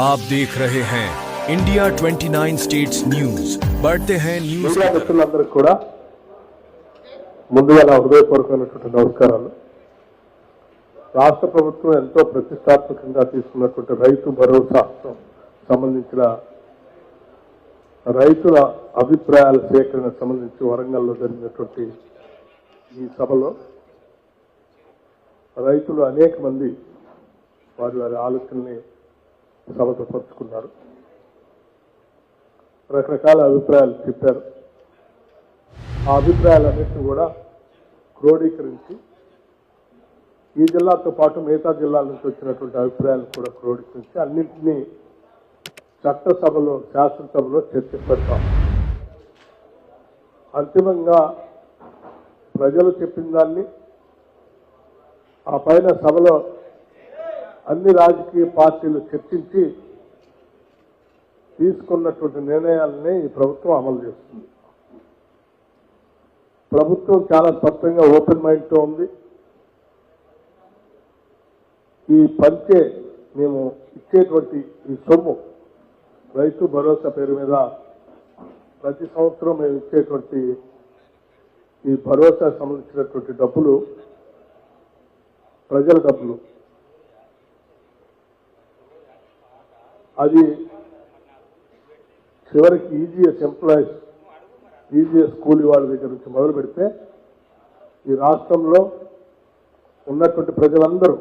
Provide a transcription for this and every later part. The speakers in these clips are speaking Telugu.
आप देख रहे हैं इंडिया 29 स्टेट्स न्यूज। बढ़ते हैं न्यूज మీడియా మిత్రులందరికీ కూడా ముందుగా నా హృదయపూర్వకమైనటువంటి నమస్కారాలు. రాష్ట్ర ప్రభుత్వం ఎంతో ప్రతిష్టాత్మకంగా తీసుకున్నటువంటి రైతు భరోసా సంబంధించిన రైతుల అభిప్రాయాల సేకరణ సంబంధించి వరంగల్లో జరిగినటువంటి ఈ సభలో రైతులు అనేక మంది వారి వారి ఆలోచనల్ని సభతో పంచుకున్నారు. రకరకాల అభిప్రాయాలు చెప్పారు. ఆ అభిప్రాయాలన్నింటినీ కూడా క్రోడీకరించి ఈ జిల్లాతో పాటు మిగతా జిల్లాల నుంచి వచ్చినటువంటి అభిప్రాయాలు కూడా క్రోడీకరించి అన్నింటినీ చట్టసభలో శాసనసభలో చర్చించాం. అంతిమంగా ప్రజలు చెప్పిన దాన్ని ఆ పైన సభలో అన్ని రాజకీయ పార్టీలు చర్చించి తీసుకున్నటువంటి నిర్ణయాలని ఈ ప్రభుత్వం అమలు చేస్తుంది. ప్రభుత్వం చాలా స్పష్టంగా ఓపెన్ మైండ్తో ఉంది. ఈ పంచే మేము ఇచ్చేటువంటి ఈ సొమ్ము రైతు భరోసా పేరు మీద ప్రతి సంవత్సరం మేము ఇచ్చేటువంటి ఈ భరోసా సంబంధించినటువంటి డబ్బులు ప్రజల డబ్బులు. అది చివరికి ఈజీఎస్ ఎంప్లాయీస్, ఈజీఎస్ కూలీ వాళ్ళ దగ్గర నుంచి మొదలు పెడితే ఈ రాష్ట్రంలో ఉన్నటువంటి ప్రజలందరూ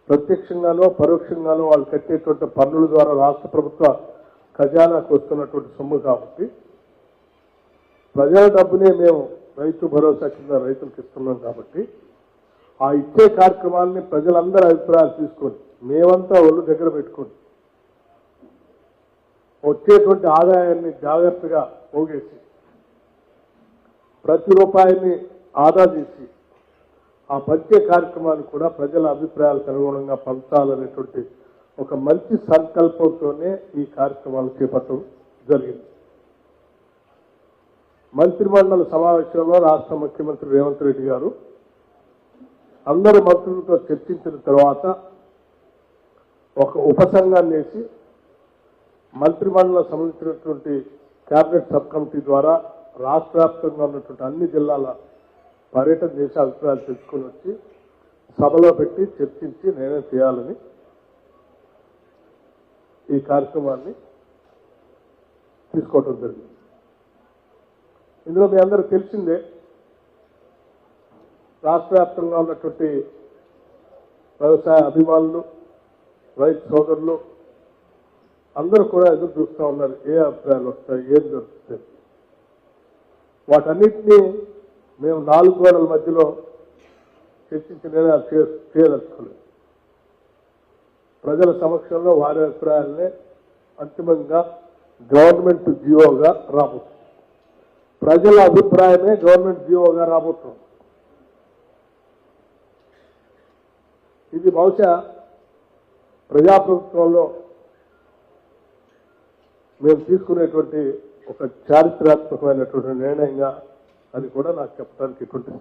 ప్రత్యక్షంగానో పరోక్షంగానో వాళ్ళు కట్టేటువంటి పన్నుల ద్వారా రాష్ట్ర ప్రభుత్వ ఖజానాకు వస్తున్నటువంటి సొమ్ము కాబట్టి ప్రజల డబ్బునే మేము రైతు భరోసా కింద రైతులకు ఇస్తున్నాం కాబట్టి ఆ ఇచ్చే కార్యక్రమాన్ని ప్రజలందరూ అభిప్రాయాలు తీసుకొని మేమంతా ఒళ్ళు దగ్గర పెట్టుకొని వచ్చేటువంటి ఆదాయాన్ని జాగ్రత్తగా పోగేసి ప్రతి రూపాయిని ఆదా చేసి ఆ పంచే కార్యక్రమాన్ని కూడా ప్రజల అభిప్రాయాలకు అనుగుణంగా పంచాలనేటువంటి ఒక మంచి సంకల్పంతోనే ఈ కార్యక్రమాలు చేపట్టడం జరిగింది. మంత్రిమండలి సమావేశంలో రాష్ట్ర ముఖ్యమంత్రి రేవంత్ రెడ్డి గారు అందరు మంత్రులతో చర్చించిన తర్వాత ఒక ఉపసంఘాన్ని వేసి మంత్రిమండలికి సంబంధించినటువంటి కేబినెట్ సబ్ కమిటీ ద్వారా రాష్ట్ర వ్యాప్తంగా ఉన్నటువంటి అన్ని జిల్లాల పర్యటన చేసి అభిప్రాయాలు తెలుసుకుని వచ్చి సభలో పెట్టి చర్చించి నిర్ణయం చేయాలని ఈ కార్యక్రమాన్ని తీసుకోవడం జరిగింది. ఇందులో మీ అందరూ తెలిసిందే, రాష్ట్ర వ్యాప్తంగా ఉన్నటువంటి వ్యవసాయ అభిమానులు, రైతు సోదరులు అందరూ కూడా ఎదురు చూస్తూ ఉన్నారు. ఏ అభిప్రాయాలు వస్తాయి, ఏం జరుగుతుంది. వాటన్నిటినీ మేము 4 గోడల మధ్యలో చర్చించి నిర్ణయాలు చేయదలుచుకోలేదు. ప్రజల సమక్షంలో వారి అభిప్రాయాలనే అంతిమంగా గవర్నమెంట్ జీవోగా రాబోతుంది. ప్రజల అభిప్రాయమే గవర్నమెంట్ జీవోగా రాబోతుంది. ఇది బహుశా ప్రజాప్రభుత్వంలో మేము తీసుకునేటువంటి ఒక చారిత్రాత్మకమైనటువంటి నిర్ణయంగా అది కూడా నాకు చెప్పడానికి ఎటువంటి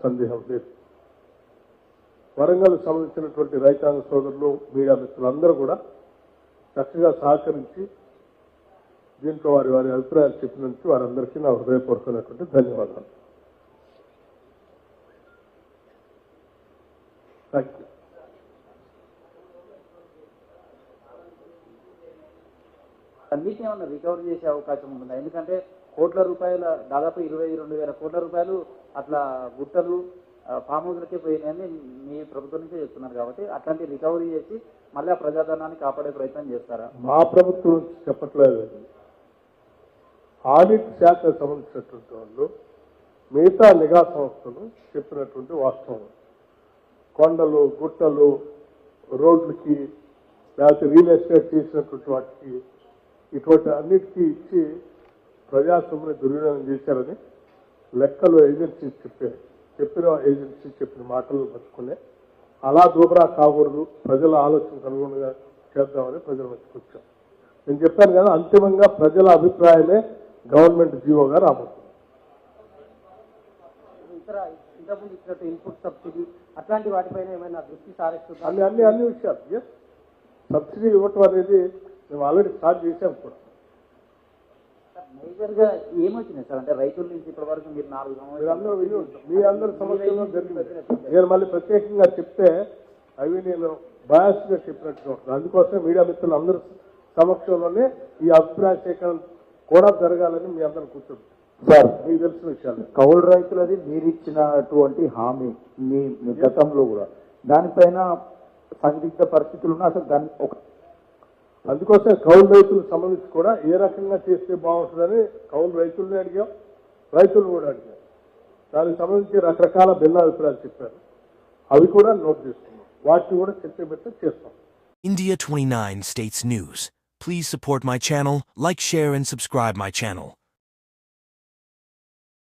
సందేహం లేదు. వరంగల్ సంబంధించినటువంటి రైతాంగ సోదరులు, మీడియా మిత్రులందరూ కూడా చక్కగా సహకరించి దీంట్లో వారి వారి అభిప్రాయాలు చెప్పినందుకు వారందరికీ నా హృదయపూర్వకమైనటువంటి ధన్యవాదాలు. Thank you. అన్నిటిని ఏమన్నా రికవరీ చేసే అవకాశం ఉంటుందా? ఎందుకంటే కోట్ల రూపాయల దాదాపు 22,000 కోట్ల రూపాయలు అట్లా గుట్టలు ఫామ్ హౌస్లకే పోయినాయని మీ ప్రభుత్వం నుంచే చెప్తున్నారు కాబట్టి అట్లాంటి రికవరీ చేసి మళ్ళీ ఆ ప్రజాధనాన్ని కాపాడే ప్రయత్నం చేస్తారా? మా ప్రభుత్వం చెప్పట్లేదు. ఆడిట్ శాఖకు సంబంధించినటువంటి వాళ్ళు మిగతా నిఘా సంస్థలు చెప్పినటువంటి వాస్తవం. కొండలు, గుట్టలు, రోడ్లకి లేకపోతే రియల్ ఎస్టేట్ చేసినటువంటి వాటికి ఇటువంటి అన్నిటికీ ఇచ్చి ప్రజాస్వామ్యాన్ని దుర్వినియోగం చేశారని లెక్కలు ఏజెన్సీస్ చెప్పిన ఏజెన్సీ చెప్పిన మాటలు పట్టుకునే అలా దూబరా కాకూడదు, ప్రజల ఆలోచనకు అనుగుణంగా చేద్దామని ప్రజల మధ్యకి వచ్చాం. నేను చెప్పాను కదా, అంతిమంగా ప్రజల అభిప్రాయమే గవర్నమెంట్ జీవోగా రాబోతుంది. ఇంతకుముందు ఇచ్చినట్టు ఇన్పుట్ సబ్సిడీ అట్లాంటి వాటిపైన ఏమైనా దృష్టి సారిస్తుంది? అన్ని విషయాలు సబ్సిడీ ఇవ్వటం అనేది మేము ఆల్రెడీ స్టార్ట్ చేసాం కూడా. మేజర్ గా ఏమొచ్చినాయి సార్? అంటే రైతుల నుంచి ఇప్పటి వరకు మీరు 4 మీరందరూ విని ఉంటారు. మీ అందరి సమస్యలో జరిగింది. నేను మళ్ళీ ప్రత్యేకంగా చెప్తే అవి నేను బయాస్ గా చెప్పినట్టుగా ఉంటుంది. అందుకోసం మీడియా మిత్రులు అందరూ సమక్షంలోనే ఈ అభిప్రాయ సేకరణ కూడా జరగాలని మీ అందరూ కూర్చుంటారు. సార్, మీకు తెలిసిన విషయాలు కౌలు రైతులది మీరు ఇచ్చినటువంటి హామీ మీ గతంలో కూడా దానిపైన సందిగ్ధ పరిస్థితులు ఉన్నా అసలు దాన్ని ఒక అందుకోసం కౌలు రైతులకు సంబంధించి కూడా ఏ రకంగా చేస్తే బాగుంటుందని కౌలు రైతుల్ని అడిగాం, రైతులు కూడా అడిగాం. దానికి సంబంధించి రకరకాల భిన్నాభిప్రాయాలు చెప్పారు. అవి కూడా నోట్ చేసుకున్నాం. వాటిని కూడా చర్చ చేస్తాం. India 29 States News. Please support my channel, like, share and subscribe my channel.